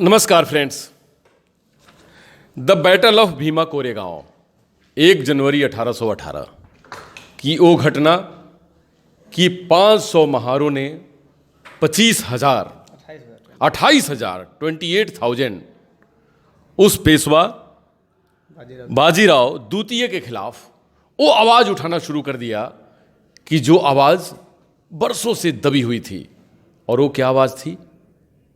नमस्कार friends. The battle of Bhima Koregaon 1 जनवरी 1818 की वो घटना कि 500 महारों ने 28,000 उस पेशवा बाजीराव द्वितीय के खिलाफ वो आवाज उठाना शुरू कर दिया कि जो आवाज बरसों से दबी हुई थी। और वो क्या आवाज थी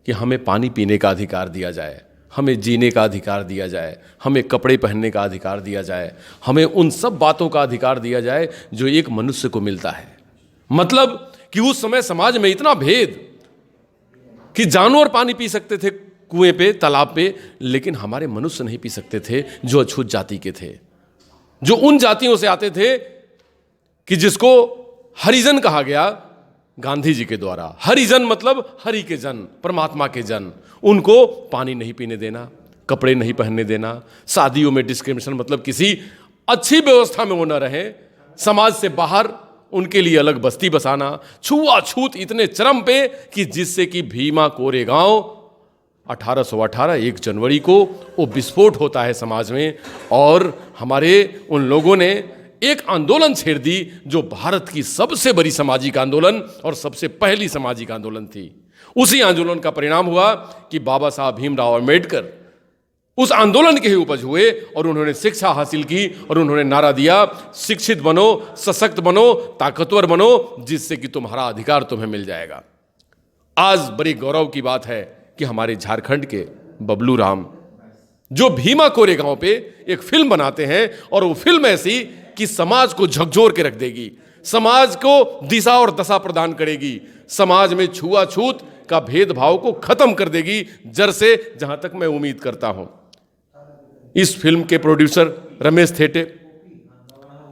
कि हमें पानी पीने का अधिकार दिया जाए, हमें जीने का अधिकार दिया जाए, हमें कपड़े पहनने का अधिकार दिया जाए, हमें उन सब बातों का अधिकार दिया जाए जो एक मनुष्य को मिलता है। मतलब कि उस समय समाज में इतना भेद कि जानवर पानी पी सकते थे कुएं पे, तालाब पे, लेकिन हमारे मनुष्य नहीं पी सकते थे जो अछूत जाति के थे, जो उन जातियों से आते थे कि जिसको हरिजन कहा गया गांधी जी के द्वारा। हरिजन मतलब हरि के जन, परमात्मा के जन। उनको पानी नहीं पीने देना, कपड़े नहीं पहनने देना, शादियों में डिस्क्रिमिनेशन, मतलब किसी अच्छी व्यवस्था में वो न रहे, समाज से बाहर उनके लिए अलग बस्ती बसाना, छुआछूत इतने चरम पे कि जिससे कि भीमा कोरेगांव 1818 1 जनवरी को वो विस्फोट होता है समाज में। और हमारे उन लोगों ने एक आंदोलन छेड़ दी जो भारत की सबसे बड़ी सामाजिक आंदोलन और सबसे पहली सामाजिक आंदोलन थी। उसी आंदोलन का परिणाम हुआ कि बाबा साहब भीमराव अंबेडकर उस आंदोलन के ही उपज हुए और उन्होंने शिक्षा हासिल की और उन्होंने नारा दिया, शिक्षित बनो, सशक्त बनो, ताकतवर बनो, जिससे कि तुम्हारा अधिकार तुम्हें मिल जाएगा। आज बड़ी गौरव की बात है कि हमारे झारखंड के बबलू राम जो भीमा कोरेगांव पे एक फिल्म बनाते हैं, और वो फिल्म ऐसी कि समाज को झकझोर के रख देगी, समाज को दिशा और दशा प्रदान करेगी, समाज में छुआछूत का भेदभाव को खत्म कर देगी जड़ से, जहां तक मैं उम्मीद करता हूं। इस फिल्म के प्रोड्यूसर रमेश थेटे,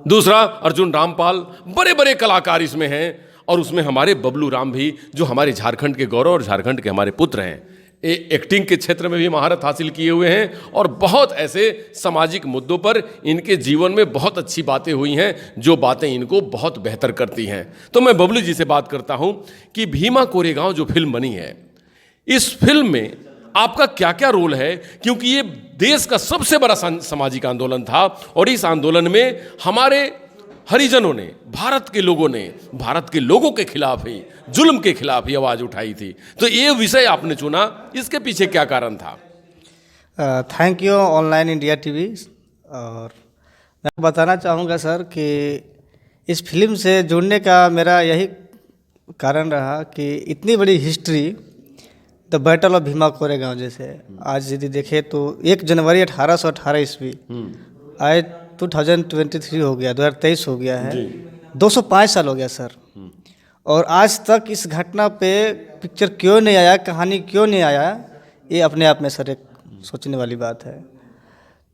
दूसरा अर्जुन रामपाल, बड़े बड़े कलाकार इसमें हैं। और उसमें हमारे बबलू राम भी, जो हमारे झारखंड के गौरव और झारखंड के हमारे पुत्र हैं, एक्टिंग के क्षेत्र में भी महारत हासिल किए हुए हैं। और बहुत ऐसे सामाजिक मुद्दों पर इनके जीवन में बहुत अच्छी बातें हुई हैं जो बातें इनको बहुत बेहतर करती हैं। तो मैं बबलू जी से बात करता हूं कि भीमा कोरेगांव जो फिल्म बनी है, इस फिल्म में आपका क्या क्या रोल है, क्योंकि ये देश का सबसे बड़ा सामाजिक आंदोलन था और इस आंदोलन में हमारे हरिजनों ने, भारत के लोगों ने, भारत के लोगों के खिलाफ ही, जुल्म के खिलाफ ही आवाज उठाई थी। तो ये विषय आपने चुना, इसके पीछे क्या कारण था? Thank you online India TV. और मैं बताना चाहूँगा सर कि इस फिल्म से जुड़ने का मेरा यही कारण रहा कि इतनी बड़ी history, the battle of Bhima Koregaon, जैसे आज यदि देखें तो 1 जनवरी 1818 ईस्वी, आज 2023 हो गया, 2023 हो गया है, 205 साल हो गया सर। और आज तक इस घटना पे पिक्चर क्यों नहीं आया, कहानी क्यों नहीं आया, ये अपने आप में सर एक सोचने वाली बात है।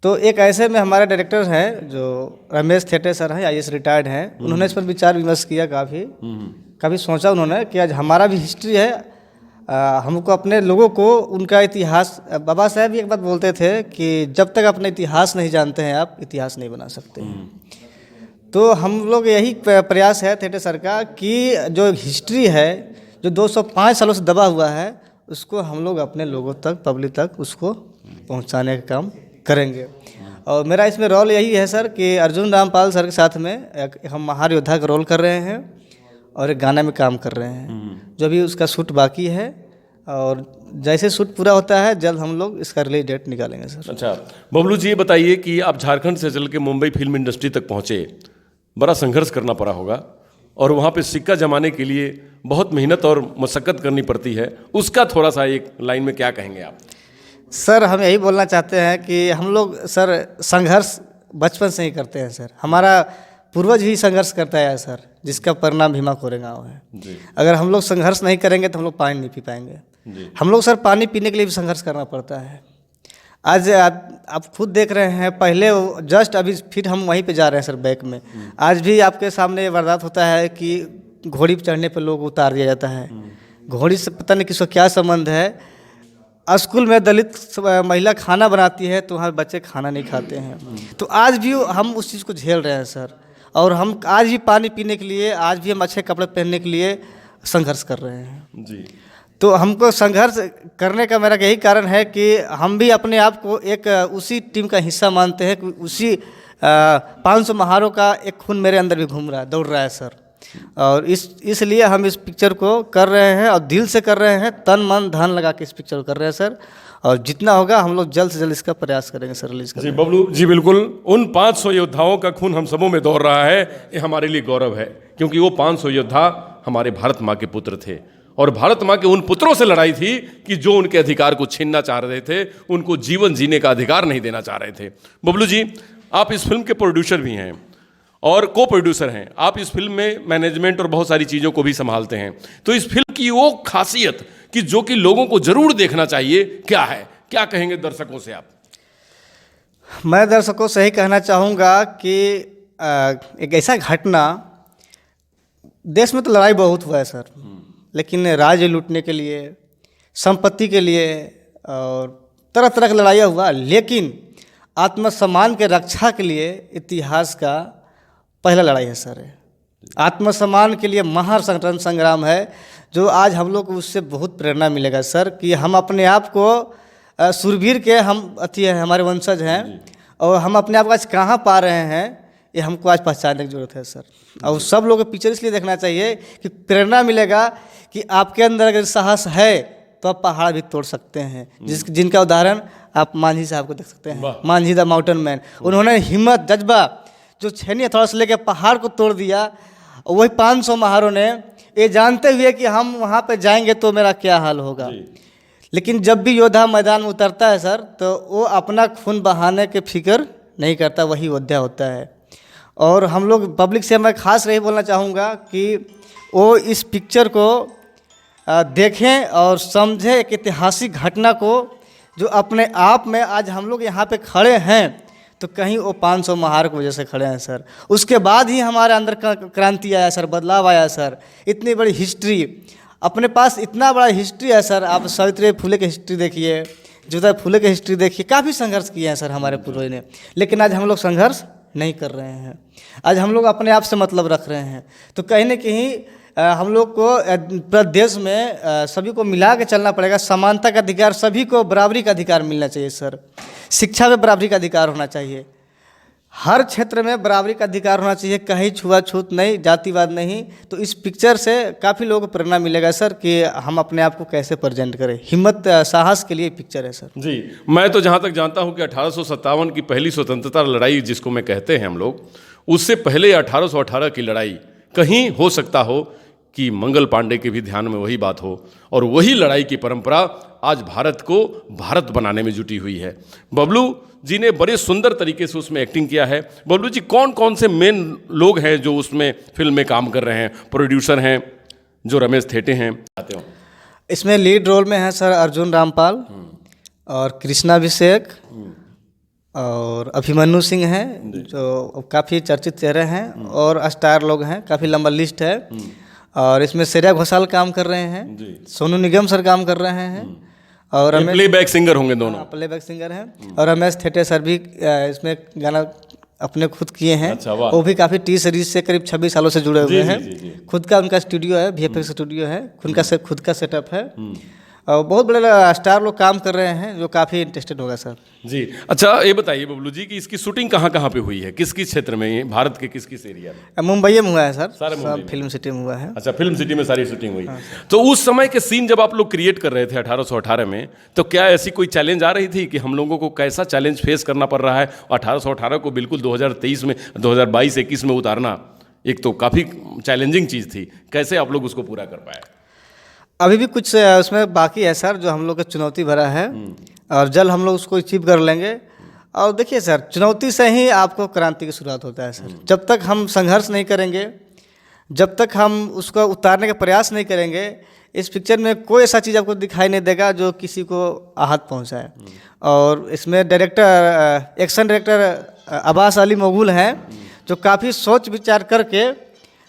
तो एक ऐसे में हमारे डायरेक्टर हैं जो रमेश थेटे सर हैं, IAS रिटायर्ड हैं, उन्होंने इस पर विचार विमर्श किया, काफ़ी सोचा उन्होंने कि आज हमारा भी हिस्ट्री है, हमको अपने लोगों को उनका इतिहास, बाबा साहब भी एक बात बोलते थे कि जब तक अपना इतिहास नहीं जानते हैं आप इतिहास नहीं बना सकते। तो हम लोग यही प्रयास है थेटे सर का कि जो हिस्ट्री है, जो 205 सालों से दबा हुआ है, उसको हम लोग अपने लोगों तक, पब्लिक तक उसको पहुंचाने का काम करेंगे। और मेरा इसमें रोल यही है सर कि अर्जुन रामपाल सर के साथ में हम महार योद्धा का रोल कर रहे हैं और एक गाना में काम कर रहे हैं, जो भी उसका शूट बाकी है। और जैसे शूट पूरा होता है जल्द हम लोग इसका रिलीज डेट निकालेंगे सर। अच्छा बबलू जी, ये बताइए कि आप झारखंड से चल के मुंबई फिल्म इंडस्ट्री तक पहुँचे, बड़ा संघर्ष करना पड़ा होगा और वहाँ पे सिक्का जमाने के लिए बहुत मेहनत और मशक्क़त करनी पड़ती है, उसका थोड़ा सा एक लाइन में क्या कहेंगे आप? सर हम यही बोलना चाहते हैं कि हम लोग सर संघर्ष बचपन से ही करते हैं सर, हमारा पूर्वज भी संघर्ष करता है सर, जिसका परिणाम भीमा कोरेगांव है जी। अगर हम लोग संघर्ष नहीं करेंगे तो हम लोग पानी नहीं पी पाएंगे जी। हम लोग सर पानी पीने के लिए भी संघर्ष करना पड़ता है। आज आप खुद देख रहे हैं, पहले जस्ट अभी फिर हम वहीं पे जा रहे हैं सर बैक में। आज भी आपके सामने वारदात होता है कि घोड़ी पर चढ़ने पर लोग उतार दिया जाता है। घोड़ी से पता नहीं किसको क्या संबंध है। स्कूल में दलित महिला खाना बनाती है तो वहाँ बच्चे खाना नहीं खाते हैं। तो आज भी हम उस चीज़ को झेल रहे हैं सर, और हम आज भी पानी पीने के लिए, आज भी हम अच्छे कपड़े पहनने के लिए संघर्ष कर रहे हैं जी। तो हमको संघर्ष करने का मेरा यही कारण है कि हम भी अपने आप को एक उसी टीम का हिस्सा मानते हैं कि उसी 500 महारों का एक खून मेरे अंदर भी घूम रहा है, दौड़ रहा है सर। और इसलिए हम इस पिक्चर को कर रहे हैं और दिल से कर रहे हैं, तन मन धन लगा के इस पिक्चर को कर रहे हैं सर। और जितना होगा हम लोग जल्द से जल्द इसका प्रयास करेंगे सर रिलीज जी बबलू जी, बिल्कुल उन 500 योद्धाओं का खून हम सबों में दौड़ रहा है, ये हमारे लिए गौरव है, क्योंकि वो 500 योद्धा हमारे भारत माँ के पुत्र थे और भारत माँ के उन पुत्रों से लड़ाई थी कि जो उनके अधिकार को छीनना चाह रहे थे, उनको जीवन जीने का अधिकार नहीं देना चाह रहे थे। बबलू जी, आप इस फिल्म के प्रोड्यूसर भी हैं और को प्रोड्यूसर हैं, आप इस फिल्म में मैनेजमेंट और बहुत सारी चीज़ों को भी संभालते हैं, तो इस फिल्म की वो खासियत कि जो कि लोगों को जरूर देखना चाहिए क्या है, क्या कहेंगे दर्शकों से आप? मैं दर्शकों से ही कहना चाहूँगा कि एक ऐसा घटना, देश में तो लड़ाई बहुत हुआ है सर, लेकिन राज्य लूटने के लिए, संपत्ति के लिए और तरह तरह की लड़ाइयाँ हुआ, लेकिन आत्मसम्मान के रक्षा के लिए इतिहास का पहला लड़ाई है सर। आत्मसम्मान के लिए महान संग्राम है, जो आज हम लोग को उससे बहुत प्रेरणा मिलेगा सर कि हम अपने आप को सूरवीर के हम हमारे वंशज हैं और हम अपने आप को आज कहाँ पा रहे हैं, ये हमको आज पहचानने की जरूरत है सर। और सब लोगों को पिक्चर इसलिए देखना चाहिए कि प्रेरणा मिलेगा कि आपके अंदर अगर साहस है तो आप पहाड़ भी तोड़ सकते हैं। जिनका उदाहरण आप मांझी साहब को देख सकते हैं, मांझी द माउंटेन मैन। उन्होंने हिम्मत, जज्बा, जो छेनी हथौड़ा से लेकर पहाड़ को तोड़ दिया। वही 500 महारों ने ये जानते हुए कि हम वहाँ पे जाएंगे तो मेरा क्या हाल होगा, लेकिन जब भी योद्धा मैदान में उतरता है सर, तो वो अपना खून बहाने के फिक्र नहीं करता, वही योद्धा होता है। और हम लोग पब्लिक से मैं खास यही बोलना चाहूँगा कि वो इस पिक्चर को देखें और समझें एक ऐतिहासिक घटना को, जो अपने आप में आज हम लोग यहाँ पे खड़े हैं तो कहीं वो 500 महार की वजह से खड़े हैं सर। उसके बाद ही हमारे अंदर क्रांति आया सर, बदलाव आया सर। इतनी बड़ी हिस्ट्री, अपने पास इतना बड़ा हिस्ट्री है सर। आप सावित्रीबाई फुले की हिस्ट्री देखिए, ज्योतिबा फुले की हिस्ट्री देखिए, काफ़ी संघर्ष किए हैं सर हमारे पूर्वज ने, लेकिन आज हम लोग संघर्ष नहीं कर रहे हैं। आज हम लोग अपने आप से मतलब रख रहे हैं। तो कहीं ना कहीं हम लोग को पूरा देश में सभी को मिला के चलना पड़ेगा। समानता का अधिकार, सभी को बराबरी का अधिकार मिलना चाहिए सर। शिक्षा में बराबरी का अधिकार होना चाहिए, हर क्षेत्र में बराबरी का अधिकार होना चाहिए, कहीं छुआछूत नहीं, जातिवाद नहीं। तो इस पिक्चर से काफ़ी लोगों को प्रेरणा मिलेगा सर कि हम अपने आप को कैसे प्रेजेंट करें। हिम्मत, साहस के लिए पिक्चर है सर। जी, मैं तो जहाँ तक जानता हूँ कि 1857 की पहली स्वतंत्रता लड़ाई जिसको मैं कहते हैं हम लोग, उससे पहले 1818 की लड़ाई कहीं हो सकता हो कि मंगल पांडे के भी ध्यान में वही बात हो, और वही लड़ाई की परंपरा आज भारत को भारत बनाने में जुटी हुई है। बबलू जी ने बड़े सुंदर तरीके से उसमें एक्टिंग किया है। बबलू जी, कौन कौन से मेन लोग हैं जो उसमें फिल्म में काम कर रहे हैं? प्रोड्यूसर हैं जो रमेश थेटे हैं, आते हो। इसमें लीड रोल में है सर अर्जुन रामपाल और कृष्णाभिषेक और अभिमन्यु सिंह हैं, जो काफ़ी चर्चित चेहरे हैं, और स्टार लोग हैं, काफ़ी लंबा लिस्ट है। और इसमें श्रेया घोषाल काम कर रहे हैं, सोनू निगम सर काम कर रहे हैं, और प्लेबैक सिंगर होंगे दोनों। प्लेबैक सिंगर हैं। और रमेश थेटे सर भी इसमें गाना अपने खुद किए हैं। अच्छा, वो भी काफ़ी टी सीरीज से करीब 26 सालों से जुड़े हुए हैं। खुद का उनका स्टूडियो है, VFX स्टूडियो है, खुद का सेटअप है। और बहुत बड़े स्टार लोग काम कर रहे हैं, जो काफ़ी इंटरेस्टेड होगा सर। जी, अच्छा ये बताइए बबलू जी कि इसकी शूटिंग कहाँ कहाँ पे हुई है, किस किस क्षेत्र में, भारत के किस किस एरिया में? मुंबई में हुआ है सर, सब फिल्म सिटी में हुआ है। अच्छा, फिल्म सिटी में सारी शूटिंग हुई। तो उस समय के सीन जब आप लोग क्रिएट कर रहे थे 1818 में, तो क्या ऐसी कोई चैलेंज आ रही थी कि हम लोगों को कैसा चैलेंज फेस करना पड़ रहा है? 1818 को बिल्कुल 2023 में, 2022-21 में उतारना एक तो काफ़ी चैलेंजिंग चीज़ थी। कैसे आप लोग उसको पूरा कर पाए? अभी भी कुछ उसमें बाकी है सर, जो हम लोग का चुनौती भरा है, और जल्द हम लोग उसको अचीव कर लेंगे। और देखिए सर, चुनौती से ही आपको क्रांति की शुरुआत होता है सर। जब तक हम संघर्ष नहीं करेंगे, जब तक हम उसको उतारने का प्रयास नहीं करेंगे, इस पिक्चर में कोई ऐसा चीज़ आपको दिखाई नहीं देगा जो किसी को आहत पहुंचाए। और इसमें director, action director Abbas Ali Moghul हैं, जो काफ़ी सोच विचार करके,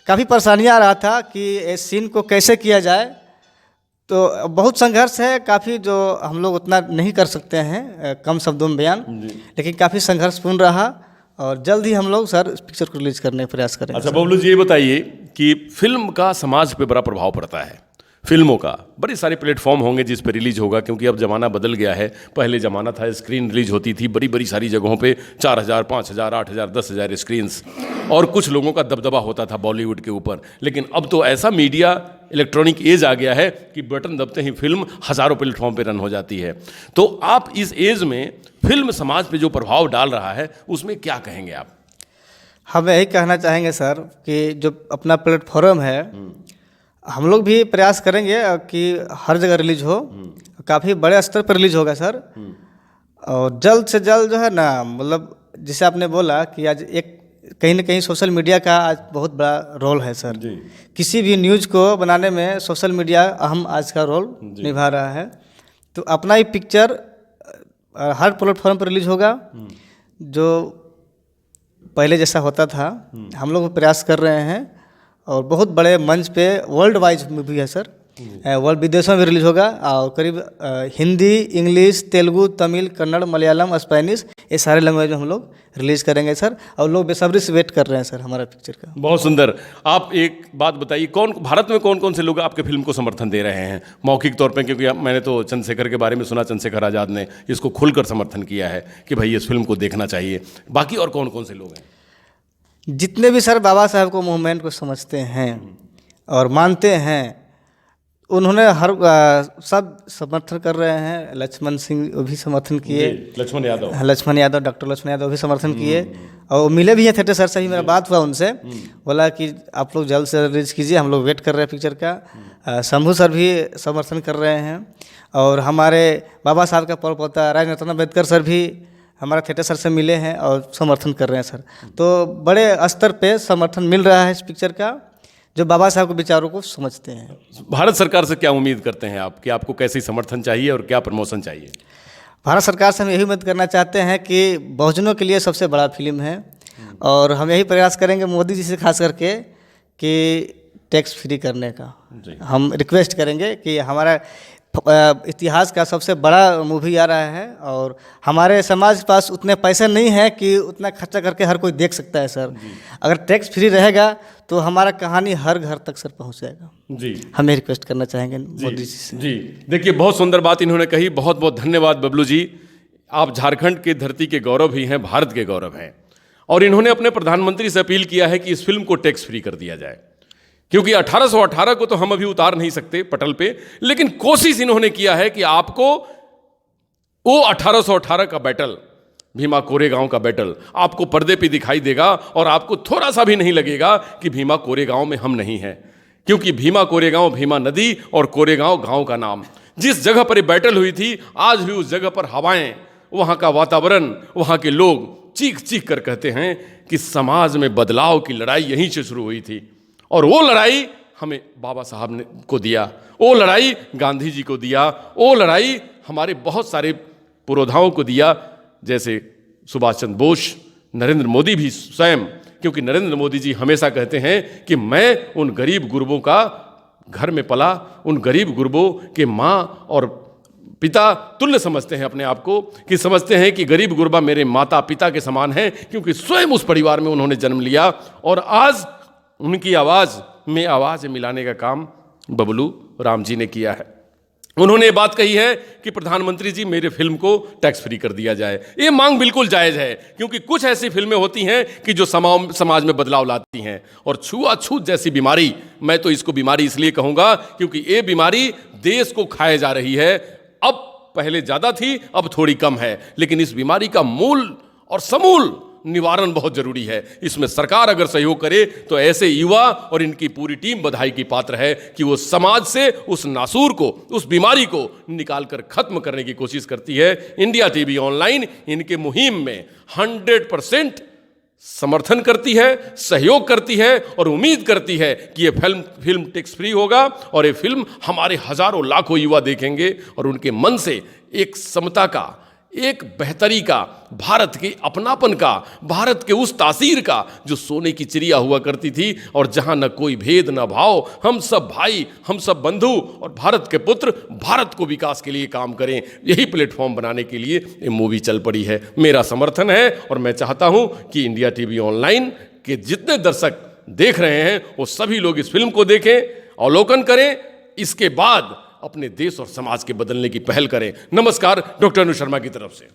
काफ़ी परेशानियाँ आ रहा था कि इस सीन को कैसे किया जाए। तो बहुत संघर्ष है, काफ़ी जो हम लोग उतना नहीं कर सकते हैं कम शब्दों में बयान, लेकिन काफ़ी संघर्षपूर्ण रहा, और जल्द ही हम लोग सर इस पिक्चर को रिलीज करने का प्रयास करेंगे। अच्छा बबलू जी, ये बताइए कि फिल्म का समाज पे बड़ा प्रभाव पड़ता है। फिल्मों का बड़े सारे प्लेटफॉर्म होंगे जिस पर रिलीज होगा, क्योंकि अब ज़माना बदल गया है। पहले ज़माना था स्क्रीन रिलीज होती थी बड़ी बड़ी सारी जगहों पे, 4000, 5000, 8000, 10,000 स्क्रीन्स, और कुछ लोगों का दबदबा होता था बॉलीवुड के ऊपर। लेकिन अब तो ऐसा मीडिया इलेक्ट्रॉनिक एज आ गया है कि बटन दबते ही फिल्म हज़ारों प्लेटफॉर्म पे रन हो जाती है। तो आप इस एज में फिल्म समाज पे जो प्रभाव डाल रहा है उसमें क्या कहेंगे आप? हम यही कहना चाहेंगे सर कि जो अपना प्लेटफॉर्म है, हम लोग भी प्रयास करेंगे कि हर जगह रिलीज हो, काफ़ी बड़े स्तर पर रिलीज होगा सर। और जल्द से जल्द जो है ना, मतलब जैसे आपने बोला कि आज एक कहीं ना कहीं सोशल मीडिया का आज बहुत बड़ा रोल है सर जी। किसी भी न्यूज़ को बनाने में सोशल मीडिया अहम आज का रोल निभा रहा है। तो अपना ही पिक्चर हर प्लेटफॉर्म पर रिलीज होगा, जो पहले जैसा होता था। हम लोग प्रयास कर रहे हैं और बहुत बड़े मंच पे वर्ल्ड वाइड मूवी है सर, वर्ल्ड विदेशों में रिलीज होगा। और करीब हिंदी, इंग्लिश, तेलुगु, तमिल, कन्नड़, मलयालम, स्पेनिश, ये सारे लैंग्वेज में हम लोग रिलीज करेंगे सर। और लोग बेसब्री से वेट कर रहे हैं सर हमारा पिक्चर का। बहुत सुंदर। आप एक बात बताइए, कौन भारत में कौन कौन से लोग आपके फिल्म को समर्थन दे रहे हैं मौखिक तौर पे? क्योंकि मैंने तो चंद्रशेखर के बारे में सुना, चंद्रशेखर आज़ाद ने इसको खुलकर समर्थन किया है कि भाई इस फिल्म को देखना चाहिए। बाकी और कौन कौन से लोग हैं? जितने भी सर बाबा साहब को मूवमेंट को समझते हैं और मानते हैं, उन्होंने हर सब समर्थन कर रहे हैं। लक्ष्मण सिंह वो भी समर्थन किए, लक्ष्मण यादव, लक्ष्मण यादव, डॉक्टर लक्ष्मण यादव भी समर्थन किए। और मिले भी हैं थिएटर सर से ही मेरा बात हुआ उनसे, बोला कि आप लोग जल्द से रिलीज कीजिए, हम लोग वेट कर रहे हैं पिक्चर का। शंभू सर भी समर्थन कर रहे हैं। और हमारे बाबा साहब का परपोता राजरत्न अम्बेडकर सर भी हमारा थिएटर सर से मिले हैं और समर्थन कर रहे हैं सर। तो बड़े स्तर पे समर्थन मिल रहा है इस पिक्चर का, जो बाबा साहब के विचारों को समझते हैं। भारत सरकार से क्या उम्मीद करते हैं आप कि आपको कैसे समर्थन चाहिए और क्या प्रमोशन चाहिए? भारत सरकार से हम यही उम्मीद करना चाहते हैं कि बहुजनों के लिए सबसे बड़ा फिल्म है, और हम यही प्रयास करेंगे मोदी जी से खास करके कि टैक्स फ्री करने का हम रिक्वेस्ट करेंगे कि हमारा इतिहास का सबसे बड़ा मूवी आ रहा है, और हमारे समाज के पास उतने पैसे नहीं हैं कि उतना खर्चा करके हर कोई देख सकता है सर। अगर टैक्स फ्री रहेगा तो हमारा कहानी हर घर तक सर पहुंच जाएगा। जी, हमें रिक्वेस्ट करना चाहेंगे मोदी जी से। जी, देखिए बहुत सुंदर बात इन्होंने कही। बहुत बहुत धन्यवाद बबलू जी। आप झारखंड के धरती के गौरव भी हैं, भारत के गौरव हैं। और इन्होंने अपने प्रधानमंत्री से अपील किया है कि इस फिल्म को टैक्स फ्री कर दिया जाए, क्योंकि 1818 को तो हम अभी उतार नहीं सकते पटल पे, लेकिन कोशिश इन्होंने किया है कि आपको वो 1818 का बैटल, भीमा कोरेगांव का बैटल आपको पर्दे पे दिखाई देगा, और आपको थोड़ा सा भी नहीं लगेगा कि भीमा कोरेगांव में हम नहीं हैं। क्योंकि भीमा कोरेगांव, भीमा नदी और कोरेगांव गांव का नाम, जिस जगह पर ये बैटल हुई थी, आज भी उस जगह पर हवाएं, वहाँ का वातावरण, वहाँ के लोग चीख चीख कर कहते हैं कि समाज में बदलाव की लड़ाई यहीं से शुरू हुई थी। और वो लड़ाई हमें बाबा साहब ने को दिया, वो लड़ाई गांधी जी को दिया, वो लड़ाई हमारे बहुत सारे पुरोधाओं को दिया, जैसे सुभाष चंद्र बोस, नरेंद्र मोदी भी स्वयं। क्योंकि नरेंद्र मोदी जी हमेशा कहते हैं कि मैं उन गरीब गुरबों का घर में पला, उन गरीब गुरबों के माँ और पिता तुल्य समझते हैं अपने आप को, कि समझते हैं कि गरीब गुरबा मेरे माता पिता के समान हैं, क्योंकि स्वयं उस परिवार में उन्होंने जन्म लिया। और आज उनकी आवाज़ में आवाज़ मिलाने का काम बबलू राम जी ने किया है। उन्होंने ये बात कही है कि प्रधानमंत्री जी मेरे फिल्म को टैक्स फ्री कर दिया जाए। ये मांग बिल्कुल जायज़ है, क्योंकि कुछ ऐसी फिल्में होती हैं कि जो समाज में बदलाव लाती हैं। और छुआछूत जैसी बीमारी, मैं तो इसको बीमारी इसलिए कहूँगा क्योंकि ये बीमारी देश को खाए जा रही है। अब पहले ज़्यादा थी, अब थोड़ी कम है, लेकिन इस बीमारी का मूल और समूल निवारण बहुत जरूरी है। इसमें सरकार अगर सहयोग करे तो ऐसे युवा और इनकी पूरी टीम बधाई की पात्र है कि वो समाज से उस नासूर को, उस बीमारी को निकालकर खत्म करने की कोशिश करती है। इंडिया टीवी ऑनलाइन इनके मुहिम में 100% समर्थन करती है, सहयोग करती है, और उम्मीद करती है कि ये फिल्म टैक्स फ्री होगा, और ये फिल्म हमारे हजारों लाखों युवा देखेंगे, और उनके मन से एक समता का, एक बेहतरी का, भारत के अपनापन का, भारत के उस तासीर का जो सोने की चिड़िया हुआ करती थी, और जहां न कोई भेद न भाव, हम सब भाई, हम सब बंधु और भारत के पुत्र भारत को विकास के लिए काम करें, यही प्लेटफॉर्म बनाने के लिए ये मूवी चल पड़ी है। मेरा समर्थन है, और मैं चाहता हूं कि इंडिया टीवी ऑनलाइन के जितने दर्शक देख रहे हैं वो सभी लोग इस फिल्म को देखें, अवलोकन करें, इसके बाद अपने देश और समाज के बदलने की पहल करें। नमस्कार, डॉक्टर अनु शर्मा की तरफ से।